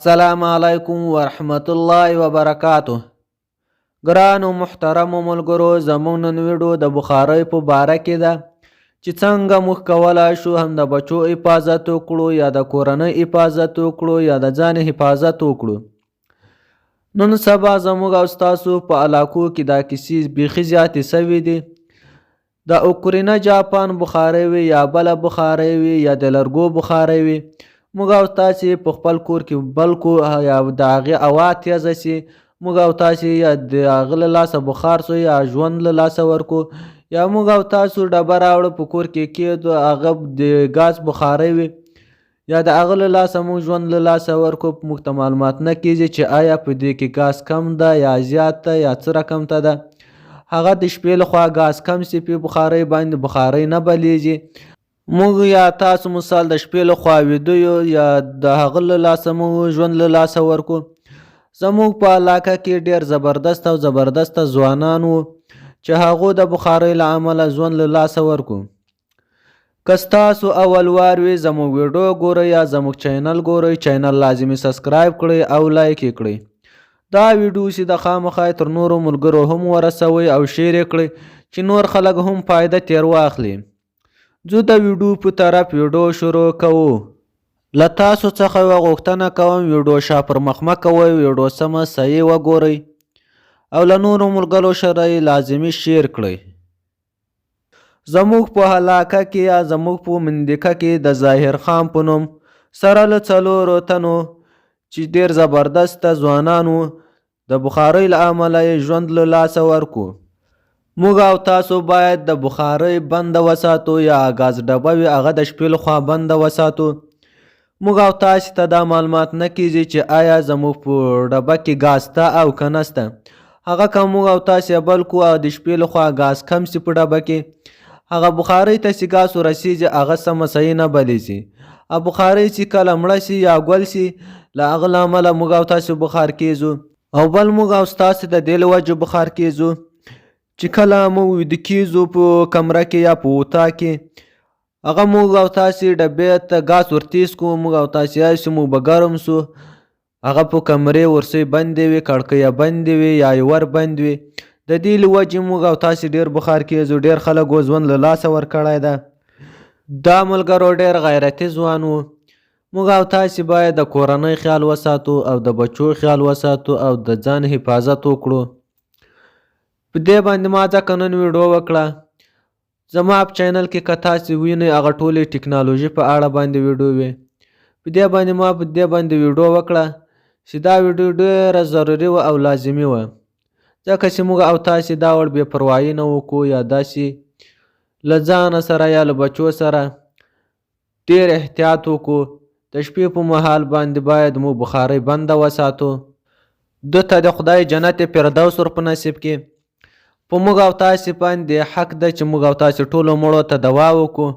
السلام علیکم ورحمت الله وبرکاتہ. ګرانو محترمو ملګرو، زموږ نن ویډیو د بخارۍ په باره کې ده چې څنګه موږ کولی شو هم د بچو حفاظت وکړو یا د کورنۍ حفاظت وکړو یا د ځان حفاظت وکړو. نن سبا زموږ او ستاسو په علاقو کې دا کیسې بیخي زیاتې سوي دي. د اوکرینه جاپان بخارۍ وي یا بله بخارۍ وي یا د لرګو بخارۍ وي، موږ او تاسې په خپل کور کې بل کو یا د هغې هوا تیزه سي، موږ او تاسې یا د هغه له لاسه بخار سو یا ژوند له لاسه ورکو، یا موږ او تاسو ډبه راوړو په کور کې کېږدو، هغه د ګاز بخارۍ وي یا د هغه له لاسه موږ ژوند له لاسه ورکو، موږ ته معلومات نه کېږي چې آیا په دې کې ګاز کم ده یا زیات ده یا څه رقم ته ده. هغه د شپې لخوا ګاز کم سي په بخارۍ باندې بخارۍ نه بلیږي. موږ یا تاسو مثال د شپې لخوا ویده یو یا د هغه له لاسه موږ ژوند له لاسه ورکو. زموږ په علاقه کې ډېر زبردسته ځوانان وو چې هغو د بخارۍ له امله ژوند له لاسه ورکو. که ستاسو اول وار وي زموږ ویډیو ګورئ یا زموږ چینل ګورئ، چینل لازمي سبسکرایب کړئ او لایک یې کړئ. دا ویډیو چې د خامخا تر نورو ملګرو هم ورسوئ او شیر یې کړئ چې نور خلک هم فایده تیر واخلي. زه د ویډیو په طرف ویډیو شروع کوو. له تاسو څخه یوه غوښتنه کوم، ویډیو شا پر مخ مه کوئ، ویډیو سمه صحیح وګورئ او له نورو ملګرو سره یې لازمي شیر کړئ. زموږ په علاقه کې یا زموږ په منطقه کې د ظاهر خان په نوم سره له 4 تنو چې ډېر زبردسته ځوانان وو، د بخارۍ له امله یې ژوند له لاسه ورکو. موږ او تاسو باید د بخارۍ بنده وساتو یا ګاز ډبه وي هغه د شپې لخوا بنده وساتو. موږ او تاسې ته دا معلومات نه کېږي چې آیا زموږ په ډبه کې ګاز شته او که نه شته. هغه که موږ او تاسې بل کو او د شپې لخوا ګاز کم سي په ډبه کې، هغه بخارۍ ته چې ګاز ورسېږي هغه سمه صحیح نه بلیږي. او بخارۍ چې کله مړه سي یا ګل سي، له هغه له امله موږ او تاسې بخار کېږو. او بل موږ او تاسې د دې له وجې بخار کېږو چې کله موږ ویده کېږو په کمره کې یا په اطاق کې، هغه موږ او تاسې ډبې ته ګاز ورتیز کړو، موږ او تاسې هسې موږ به ګرم سو، هغه په کمرې ورسۍ بندې وي، کړکۍ بندې وي یا یې ور بند وي. د دې له وجې موږ او تاسې ډېر بخار کېږو. ډېر خلک ژوند له لاسه ورکړی ده. دا ملګرو ډېر غیرتي ځوان و. موږ او تاسې باید د کورنۍ خیال وساتو او د بچو خیال وساتو او د ځان حفاظت وکړو. په دې باندې ما ځکه نن ویډیو وکړه. زما په چینل کې که تاسې وینئ هغه ټولې ټکنالوژي په اړه باندې ویډیو وي. په دې باندې ما په دې باندې ویډیو وکړه چې دا ویډیو ډېره ضروري وه او لازمي وه، ځکه چې موږ او تاسې دا وړ بې پروایي نه وکړو یا داسې له ځانه سره یا له بچو سره ډېر احتیاط وکړو. د شپې په مهال باندې باید موږ بخارۍ بنده وساتو. ده ته د خدای جنت فردوس ور په نصیب کړي. په موږ او تاسې باندې حق ده چې موږ او تاسې ټولو مړو ته دعا وکړو